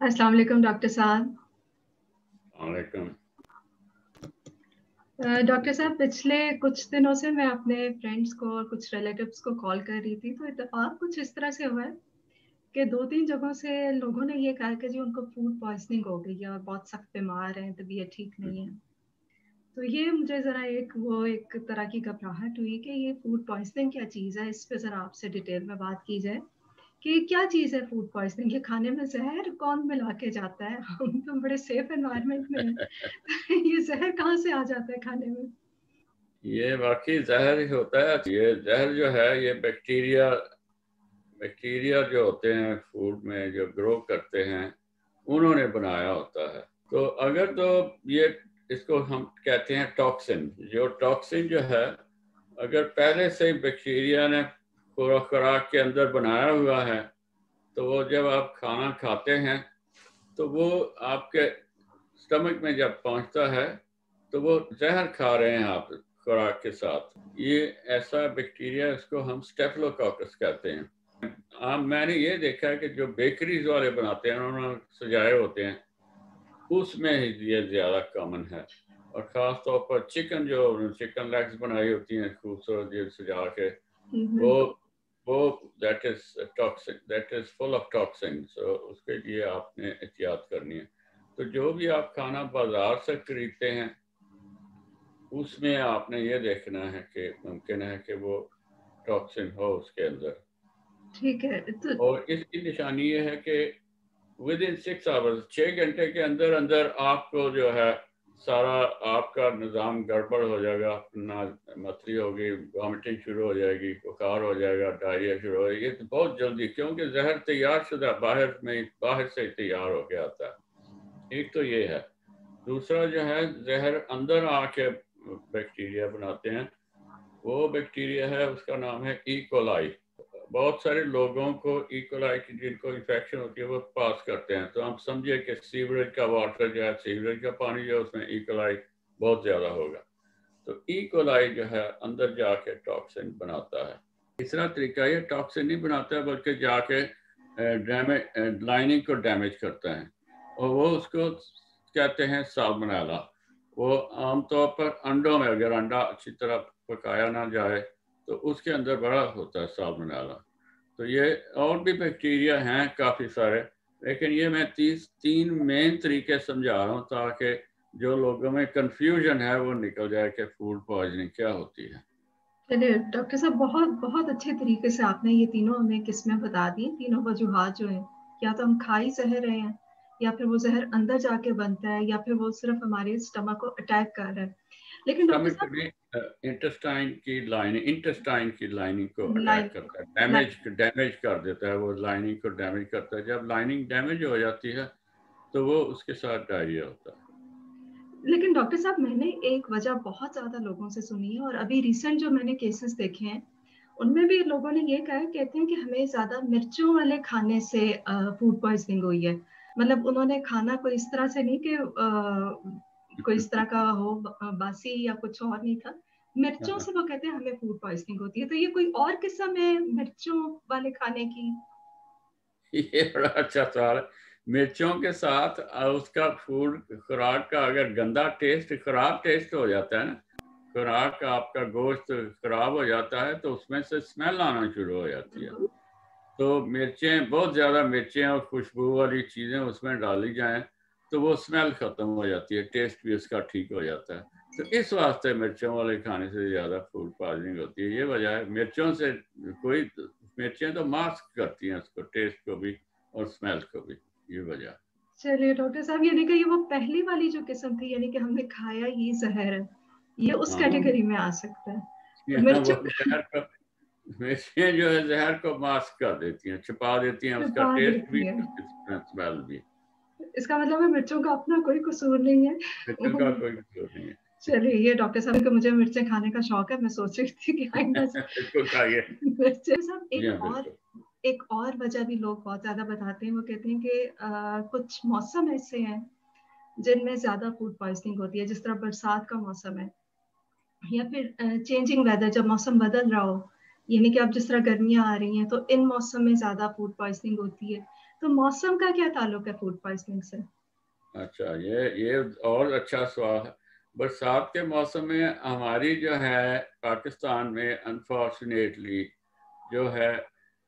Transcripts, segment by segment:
अस्सलाम वालेकुम डॉक्टर साहब। वालेकुम। डॉक्टर साहब, पिछले कुछ दिनों से मैं अपने फ्रेंड्स को और कुछ रिलेटिव्स को कॉल कर रही थी, तो इत्तेफाक कुछ इस तरह से हुआ है कि 2-3 जगहों से लोगों ने ये कहा कि जी उनको फूड पॉइजनिंग हो गई है और बहुत सख्त बीमार हैं, तबीयत ठीक नहीं है। तो ये मुझे ज़रा एक तरह की घबराहट हुई कि ये फूड पॉइजनिंग क्या चीज़ है, इस पे ज़रा आपसे डिटेल में बात की जाए कि क्या चीज़ है फूड पॉइजनिंग। ये खाने में जहर कौन मिला के जाता है? हम तो बड़े सेफ एनवायरनमेंट में हैं। ये जहर कहाँ से आ जाता है खाने में? ये वाकई जहर ही होता है। ये जहर जो है ये बैक्टीरिया जो होते हैं फूड में जो ग्रो करते हैं उन्होंने बनाया होता है। तो अगर तो ये इसको हम कहते हैं टॉक्सिन। जो टॉक्सिन जो है अगर पहले से ही बैक्टीरिया ने खुराक के अंदर बनाया हुआ है तो वो जब आप खाना खाते हैं तो वो आपके स्टमक में जब पहुंचता है तो वो जहर खा रहे हैं आप खुराक के साथ। ये ऐसा बैक्टीरिया, इसको हम स्टेफिलोकोकस कहते हैं। मैंने ये देखा है कि जो बेकरीज वाले बनाते हैं उन्होंने सजाए होते हैं उसमें ही ये ज़्यादा कॉमन है। और ख़ास तौर पर चिकन लेग्स बनाई होती हैं खूबसूरत ये सजा के, वो वो that is toxic, that is full of toxin. So उसके लिए आपने एहतियात करनी है। तो जो भी आप खाना बाजार से खरीदते हैं उसमें आपने ये देखना है कि मुमकिन है कि वो टॉक्सिन हो उसके अंदर। ठीक है। तो और इसकी निशानी ये है कि विद इन 6 आवर्स, 6 घंटे के अंदर अंदर आपको जो है सारा आपका निज़ाम गड़बड़ हो जाएगा। ना मतली होगी, वॉमिटिंग शुरू हो जाएगी, बुखार हो जाएगा, डायरिया शुरू हो जाएगी। ये तो बहुत जल्दी, क्योंकि जहर तैयार शुदा बाहर से तैयार हो गया आता है। एक तो ये है। दूसरा जो है जहर अंदर आके बैक्टीरिया बनाते हैं, वो बैक्टीरिया है उसका नाम है ई कोलाई। बहुत सारे लोगों को ई कोलाई की जिनको इन्फेक्शन होती है वो पास करते हैं। तो हम समझिए कि सीवरेज का वाटर जो है, सीवरेज का पानी जो है उसमें ई कोलाई बहुत ज़्यादा होगा। तो ई कोलाई जो है अंदर जाके टॉक्सिन बनाता है। तीसरा तरीका ये टॉक्सिन नहीं बनाता है बल्कि जाके लाइनिंग को डैमेज करता है और वो उसको कहते हैं साल्मोनेला। वो आमतौर पर अंडों में, अगर अंडा अच्छी तरह पकाया ना जाए तो उसके अंदर बड़ा होता है साल्मोनेला। तो ये और भी बैक्टीरिया हैं काफ़ी सारे, लेकिन ये मैं 3 मेन तरीके समझा रहा हूँ ताकि जो लोगों में कंफ्यूजन है वो निकल जाए कि फूड पॉइजनिंग क्या होती है। चलिए डॉक्टर साहब, बहुत बहुत अच्छे तरीके से आपने ये तीनों हमें किस्में बता दी, तीनों वजूहात जो हैं। या तो हम खा ही जहर रहे हैं, या फिर वो जहर अंदर जाके बनता है, या फिर वो सिर्फ हमारे स्टमक को अटैक कर रहा है। लेकिन डॉक्टर स्टमक साहब, में इंटेस्टाइन की लाइनिंग को अटैक लाइन करता है, डैमेज कर देता है, वो लाइनिंग को डैमेज करता है। जब लाइनिंग डैमेज हो जाती है तो वो उसके साथ डायरिया होता है। लेकिन डॉक्टर साहब, मैंने एक वजह बहुत ज्यादा लोगों से सुनी है, और अभी रिसेंट जो मैंने केसेस देखे हैं उनमें भी लोगों ने ये कहा है, कहते हैं कि हमें ज्यादा मिर्चों वाले खाने से फूड पॉइजनिंग हुई है। मतलब उन्होंने खाना कोई इस तरह से नहीं कि कोई इस तरह का हो बासी या कुछ और नहीं था, मिर्चों से वो कहते हैं हमें फूड पॉइजनिंग होती है। तो ये कोई और किस्म है मिर्चों वाले खाने की? ये बड़ा अच्छा सवाल है। मिर्चों के साथ उसका फूड खुराक का अगर गंदा टेस्ट, खराब टेस्ट हो जाता है ना, खुराक का आपका गोश्त खराब हो जाता है तो उसमें से स्मेल आना शुरू हो जाती है। तो मिर्चें, बहुत ज़्यादा मिर्चें और खुशबू वाली चीज़ें उसमें डाली जाएं तो वो स्मेल ख़त्म हो जाती है, टेस्ट भी उसका ठीक हो जाता है। तो इस वास्ते मिर्चों वाले खाने से ज़्यादा फूड पॉइजनिंग होती है। ये वजह है। मिर्चों से कोई, मिर्चें तो मास्क करती हैं उसको, टेस्ट को भी और स्मेल को भी। ये वजह। चलिए डॉक्टर साहब, यानी कि ये वो पहली वाली जो किस्म थी, यानी कि हमने खाया ही जहर है, ये उस हाँ कैटेगरी में आ सकता है। तो वो मिर्चों जहर को, मिर्चें जो है जहर को मास्क कर देती हैं, छुपा देती हैं, उसका छुपा टेस्ट भी, देती है। स्मेल भी। इसका मतलब है मिर्चों का अपना कोई कसूर नहीं है। मिर्चों का कोई कसूर नहीं है। चलिए, ये डॉक्टर साहब को मुझे मिर्चें खाने का शौक है, मैं सोच रही थी कि आइंदा से इसको खाइए। मिर्चें। सब जी हाँ, बिल्कुल। एक और वजह भी लोग बहुत ज्यादा बताते हैं। वो कहते हैं कि कुछ मौसम ऐसे हैं जिनमें ज्यादा फूड पॉइजनिंग होती है, जिस तरह बरसात का मौसम है, या फिर चेंजिंग वेदर, जब मौसम बदल रहा हो, यानी कि अब जिस तरह गर्मियां आ रही हैं तो इन मौसम में ज्यादा फूड पॉइजनिंग होती है। तो मौसम का क्या ताल्लुक है फूड पॉइजनिंग से? अच्छा, ये और अच्छा सवाल है। बरसात के मौसम में हमारी जो है पाकिस्तान में अनफॉर्चुनेटली जो है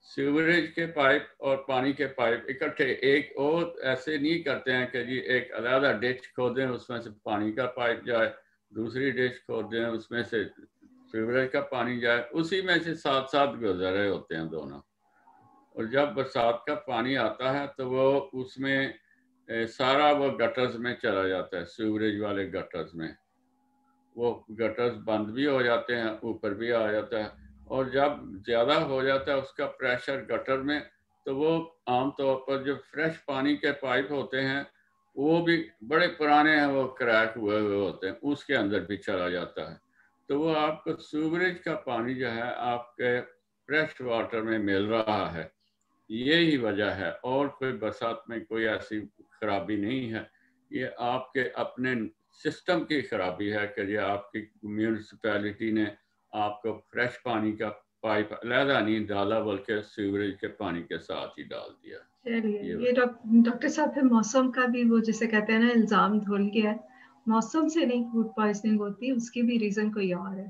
सीवरेज के पाइप और पानी के पाइप इकट्ठे, एक और ऐसे नहीं करते हैं कि जी एक अलग डिश खोदें उसमें से पानी का पाइप जाए, दूसरी डिश खोदें उसमें से सीवरेज का पानी जाए, उसी में से साथ साथ गुजर रहे होते हैं दोनों। और जब बरसात का पानी आता है तो वो उसमें सारा वो गटर्स में चला जाता है, सीवरेज वाले गटर्स में। वो गटर्स बंद भी हो जाते हैं, ऊपर भी आ जाता है, और जब ज़्यादा हो जाता है उसका प्रेशर गटर में, तो वो आमतौर पर जो फ्रेश पानी के पाइप होते हैं वो भी बड़े पुराने हैं, वो क्रैक हुए हुए होते हैं, उसके अंदर भी चला जाता है। तो वो आपको सीवरेज का पानी जो है आपके फ्रेश वाटर में मिल रहा है, यही वजह है, और कोई बरसात में कोई ऐसी खराबी नहीं है। ये आपके अपने सिस्टम की खराबी है कि ये आपकी म्यूनिसिपैलिटी ने आपको फ्रेश पानी का पाइप अलहदा नहीं डाला बल्कि सीवरेज के पानी के साथ ही डाल दिया। चलिए, ये ये डॉक्टर साहब फिर मौसम का भी वो जिसे कहते हैं ना इल्जाम धुल गया है। मौसम से नहीं फूड पॉइजनिंग होती, उसकी भी रीजन कोई और है।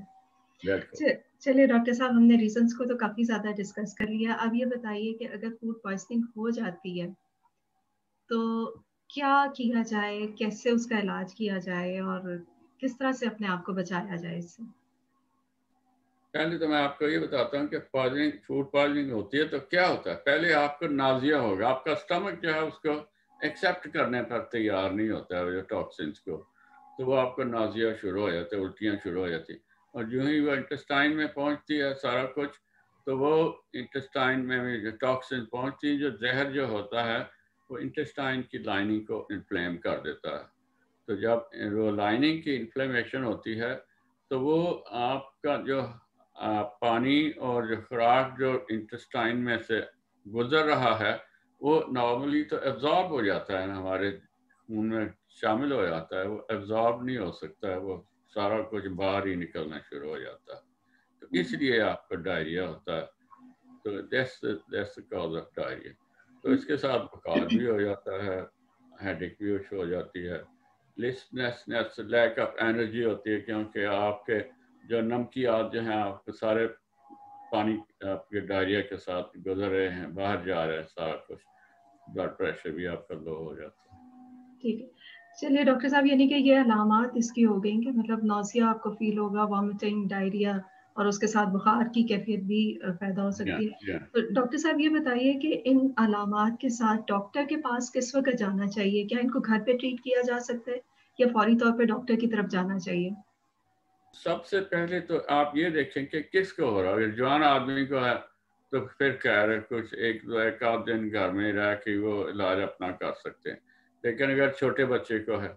बिल्कुल। चलिए डॉक्टर साहब, हमने रीजंस को तो काफी ज्यादा डिस्कस कर लिया। अब ये बताइए कि अगर फूड पॉइजनिंग हो जाती है तो क्या किया जाए, कैसे उसका इलाज किया जाए और किस तरह से अपने आप को बचाया जाए इससे? पहले तो मैं आपको ये बताता हूँ कि पॉइजनिंग, फूड पॉइजनिंग होती है तो क्या होता है। पहले आपको नाजिया होगा, आपका स्टमक जो है उसको एक्सेप्ट करने पर तैयार नहीं होता है जो टॉक्सिन्स को, तो वो आपको नाजिया शुरू हो जाते, उल्टियाँ शुरू हो जाती, और जो ही वो इंटेस्टाइन में पहुँचती है सारा कुछ, तो वो इंटेस्टाइन में भी जो टॉक्सिन पहुँचती है, जो जहर जो होता है वो इंटेस्टाइन की लाइनिंग को इन्फ्लेम कर देता है। तो जब वो लाइनिंग की इन्फ्लेमेशन होती है तो वो आपका जो पानी और जो खुराक जो इंटेस्टाइन में से गुजर रहा है वो नॉर्मली तो एब्जॉर्ब हो जाता है, हमारे खून में शामिल हो जाता है, वो एब्जॉर्ब नहीं हो सकता है, वो सारा कुछ बाहर ही निकलना शुरू हो जाता है, तो इसलिए आपको डायरिया होता है। तो that's the cause of diarrhoea. तो इसके साथ बुखार भी हो जाता है, हेडेक भी हो जाती है, लिस्टनेसनेस, लैक ऑफ एनर्जी होती है, क्योंकि आपके जो नमकियात जो हैं आपके सारे पानी आपके डायरिया के साथ गुजर रहे हैं, बाहर जा रहे हैं सारा कुछ, ब्लड प्रेशर भी आपका लो हो जाता है। ठीक है। चलिए डॉक्टर साहब, यानी कि ये अलामात इसकी हो गई कि मतलब नौसिया आपको फील होगा, वॉमिटिंग, डायरिया और उसके साथ बुखार की कैफियत भी पैदा हो सकती है। तो डॉक्टर साहब ये बताइए कि इन अलामात के साथ डॉक्टर के पास किस वक्त जाना चाहिए? क्या इनको घर पे ट्रीट किया जा सकता है या फौरी तौर पे डॉक्टर की तरफ जाना चाहिए? सबसे पहले तो आप ये देखें कि किसको हो रहा है। अगर जवान आदमी को है तो फिर कह रहे कुछ एक आध दिन घर में रह के वो इलाज अपना कर सकते हैं, लेकिन अगर छोटे बच्चे को है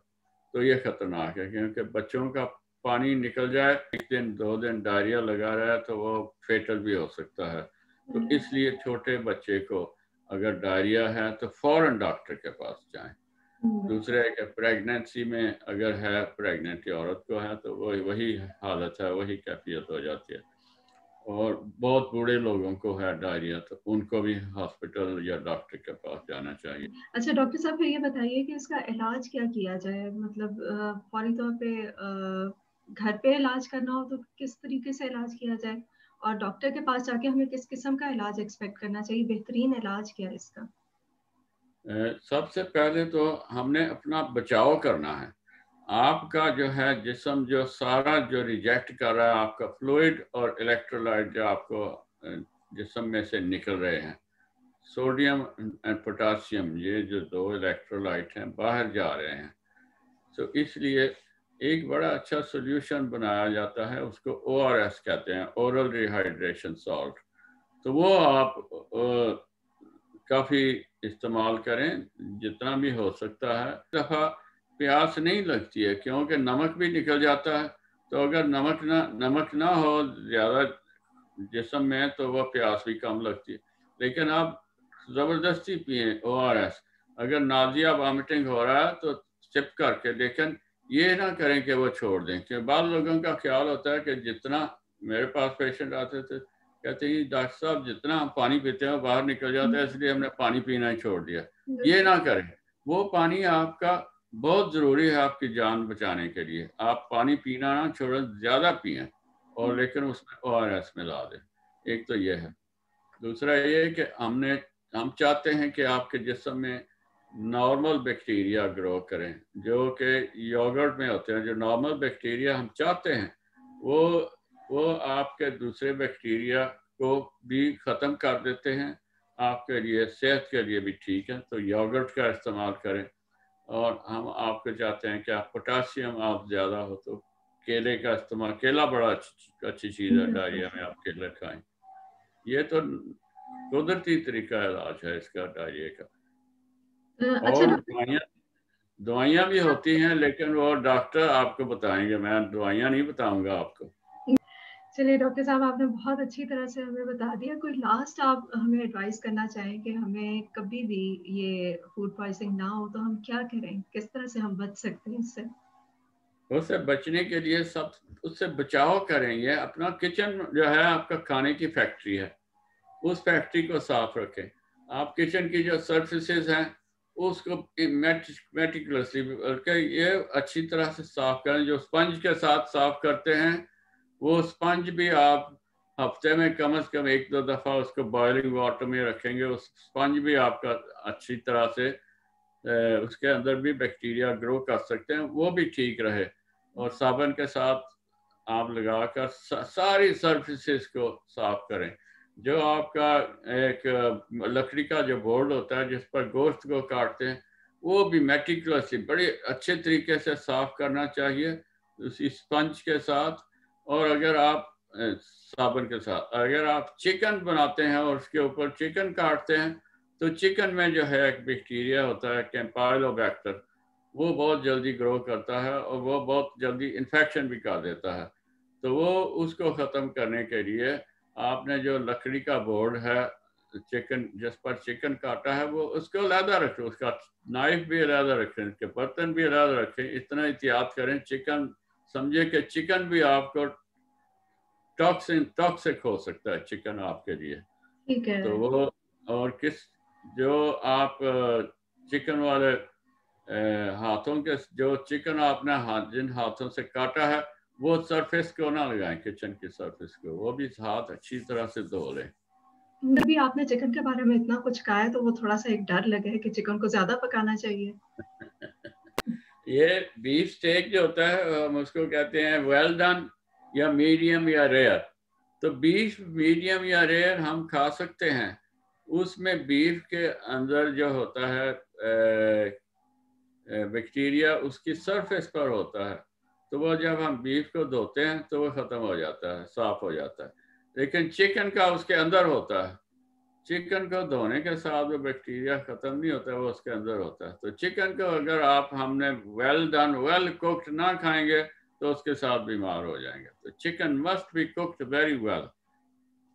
तो ये खतरनाक है, क्योंकि बच्चों का पानी निकल जाए, एक दिन दो दिन डायरिया लगा रहा है तो वो फेटल भी हो सकता है। तो इसलिए छोटे बच्चे को अगर डायरिया है तो फौरन डॉक्टर के पास जाएं। दूसरा है कि प्रेगनेंसी में अगर है, प्रेगनेंट औरत को है तो वही हालत है, वही कैफियत हो जाती है। और बहुत बूढ़े लोगों को है डायरिया तो उनको भी हॉस्पिटल या डॉक्टर के पास जाना चाहिए। अच्छा डॉक्टर साहब, फिर ये बताइए कि इसका इलाज क्या किया जाए? मतलब फौरी तौर पे घर पे इलाज करना हो तो किस तरीके से इलाज किया जाए, और डॉक्टर के पास जाके हमें किस किस्म का इलाज एक्सपेक्ट करना चाहिए? बेहतरीन इलाज क्या है इसका? सबसे पहले तो हमने अपना बचाव करना है। आपका जो है जिस्म जो सारा जो रिजेक्ट कर रहा है आपका फ्लूइड और इलेक्ट्रोलाइट जो आपको जिस्म में से निकल रहे हैं, सोडियम एंड पोटासियम, ये जो दो इलेक्ट्रोलाइट हैं बाहर जा रहे हैं। तो इसलिए एक बड़ा अच्छा सोल्यूशन बनाया जाता है, उसको ORS कहते हैं, ओरल रिहाइड्रेशन सॉल्ट। तो वो आप काफ़ी इस्तेमाल करें जितना भी हो सकता है। दफ़ा प्यास नहीं लगती है क्योंकि नमक भी निकल जाता है, तो अगर नमक ना हो ज़्यादा जिस्म में तो वह प्यास भी कम लगती है। लेकिन आप ज़बरदस्ती पिए ORS, अगर नाज़िया वॉमिटिंग हो रहा है तो सिप करके, लेकिन ये ना करें कि वो छोड़ दें, क्योंकि बाद लोगों का ख्याल होता है कि जितना, मेरे पास पेशेंट आते थे कहते हैं डॉक्टर साहब जितना हम पानी पीते हैं बाहर निकल जाता है, इसलिए हमने पानी पीना ही छोड़ दिया। ये ना करें, वो पानी आपका बहुत ज़रूरी है आपकी जान बचाने के लिए। आप पानी पीना ना छोड़ें, ज़्यादा पिएं, और लेकिन उसमें ORS मिला दें। एक तो ये है। दूसरा ये है कि हम चाहते हैं कि आपके जिस्म में नॉर्मल बैक्टीरिया ग्रो करें, जो कि योगर्ट में होते हैं। जो नॉर्मल बैक्टीरिया हम चाहते हैं वो आपके दूसरे बैक्टीरिया को भी ख़त्म कर देते हैं। आपके लिए, सेहत के लिए भी ठीक है। तो योगर्ट का इस्तेमाल करें। और हम आपको चाहते हैं कि आप पोटासियम आप ज़्यादा हो तो केले का इस्तेमाल, केला बड़ा अच्छी चीज़ है, डायरिया में आप केले खाएं। ये तो कुदरती तरीका इलाज है इसका, डायरिया का। अच्छा और डॉक्टर, दवाइयाँ भी होती हैं, लेकिन वो डॉक्टर आपको बताएंगे, मैं दवाइयाँ नहीं बताऊंगा आपको। चलिए डॉक्टर साहब, आपने बहुत अच्छी तरह से हमें बता दिया। कोई लास्ट आप हमें एडवाइस करना चाहें कि हमें कभी भी ये फूड पॉइजनिंग ना हो तो हम क्या करें, किस तरह से हम बच सकते हैं इससे? उससे बचने के लिए सब उससे बचाव करेंगे। अपना किचन जो है आपका खाने की फैक्ट्री है, उस फैक्ट्री को साफ रखें। आप किचन की जो सर्फेसेस हैं उसको मेटिकुलसली करके ये अच्छी तरह से साफ करें। जो स्पंज के साथ साफ करते हैं, वो स्पंज भी आप हफ्ते में कम से कम 1-2 दफ़ा उसको बॉइलिंग वाटर में रखेंगे। उस स्पंज भी आपका अच्छी तरह से उसके अंदर भी बैक्टीरिया ग्रो कर सकते हैं, वो भी ठीक रहे। और साबुन के साथ आप लगाकर सारी सरफेसेस को साफ करें। जो आपका एक लकड़ी का जो बोर्ड होता है जिस पर गोश्त को काटते हैं, वो भी मेटिकुलसली बड़े अच्छे तरीके से साफ करना चाहिए उसी स्पंज के साथ। और अगर आप साबुन के साथ अगर आप चिकन बनाते हैं और उसके ऊपर चिकन काटते हैं, तो चिकन में जो है एक बैक्टीरिया होता है कैम्पाइलोबैक्टर, वो बहुत जल्दी ग्रो करता है और वो बहुत जल्दी इन्फेक्शन भी कर देता है। तो वो उसको ख़त्म करने के लिए आपने जो लकड़ी का बोर्ड है, चिकन जिस पर चिकन काटा है, वो उसको अलहदा रखें, उसका नाइफ भी अलहदा रखें, उसके बर्तन भी अलहदा रखें। इतना एहतियात करें। चिकन समझे कि चिकन भी आपको टॉक्सिक हो सकता है चिकन आपके लिए। ठीक है। तो वो और जो आप चिकन वाले हाथों के, जो चिकन आपने जिन हाथों से काटा है, वो सरफेस को ना लगाएं, किचन की सरफेस को, वो भी हाथ अच्छी तरह से धो लें। अभी आपने चिकन के बारे में इतना कुछ कहा है तो वो थोड़ा सा एक डर लगे कि चिकन को ज्यादा पकाना चाहिए। ये बीफ स्टेक जो होता है हम उसको कहते हैं वेल डन या मीडियम या रेयर। तो बीफ मीडियम या रेयर हम खा सकते हैं। उसमें बीफ के अंदर जो होता है बैक्टीरिया उसकी सरफेस पर होता है, तो वो जब हम बीफ को धोते हैं तो वो ख़त्म हो जाता है, साफ हो जाता है। लेकिन चिकन का उसके अंदर होता है। चिकन को धोने के साथ वो बैक्टीरिया ख़त्म नहीं होता, वो उसके अंदर होता है। तो चिकन को अगर हमने वेल डन वेल कुक्ड ना खाएंगे तो उसके साथ बीमार हो जाएंगे। तो chicken must be cooked very well,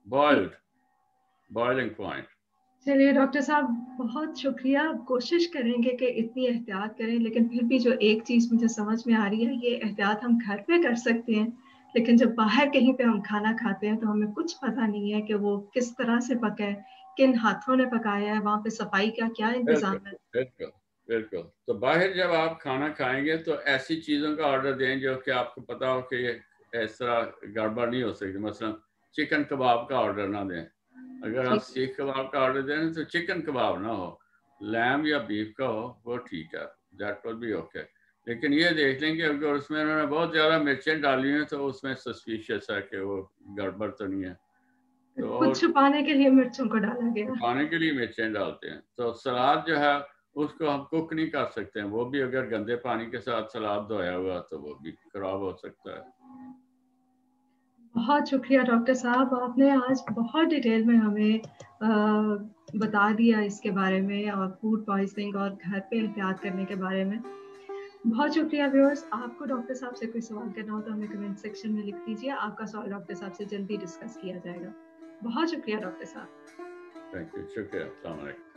boiled, boiling point. चलिए डॉक्टर साहब, बहुत शुक्रिया। कोशिश करेंगे कि इतनी एहतियात करें, लेकिन फिर भी जो एक चीज़ मुझे समझ में आ रही है, ये एहतियात हम घर पे कर सकते हैं, लेकिन जब बाहर कहीं पे हम खाना खाते हैं तो हमें कुछ पता नहीं है कि वो किस तरह से पका है, किन हाथों ने पकाया है, वहाँ पे सफाई का क्या बिल्कुल, इंतजाम है। बिल्कुल, बिल्कुल। तो बाहर जब आप खाना खाएंगे तो ऐसी चीज़ों का ऑर्डर दें जो कि आपको पता हो कि ये इस तरह गड़बड़ नहीं हो सकती। मसलन चिकन कबाब का ऑर्डर ना दें। अगर आप ठीक। सीख कबाब का ऑर्डर दें तो चिकन कबाब ना हो, लैम या बीफ का हो, वो ठीक है, दैट विल बी ओके। लेकिन ये देख लें कि अगर उसमें उन्होंने बहुत ज़्यादा मिर्चें डाली हैं तो उसमें सस्पिशियस है कि वो गड़बड़ तो नहीं है। तो कुछ और छुपाने के लिए मिर्चों को डाला गया। खाने के लिए मिर्चें डालते हैं। तो सलाद जो है उसको हम कुक नहीं कर सकते हैं, वो भी अगर गंदे पानी के साथ सलाद धोया हुआ तो वो भी खराब हो सकता है। बहुत शुक्रिया डॉक्टर साहब, आपने आज बहुत डिटेल में हमें बता दिया इसके बारे में, और फूड पॉइजनिंग और घर पे एहतियात करने के बारे में। बहुत शुक्रिया व्यूअर्स। आपको डॉक्टर साहब से कोई सवाल करना हो तो हमें कमेंट सेक्शन में लिख दीजिए, आपका सवाल डॉक्टर साहब से जल्दी डिस्कस किया जाएगा। बहुत शुक्रिया डॉक्टर साहब। थैंक यू, शुक्रिया, अस्सलाम वालेकुम।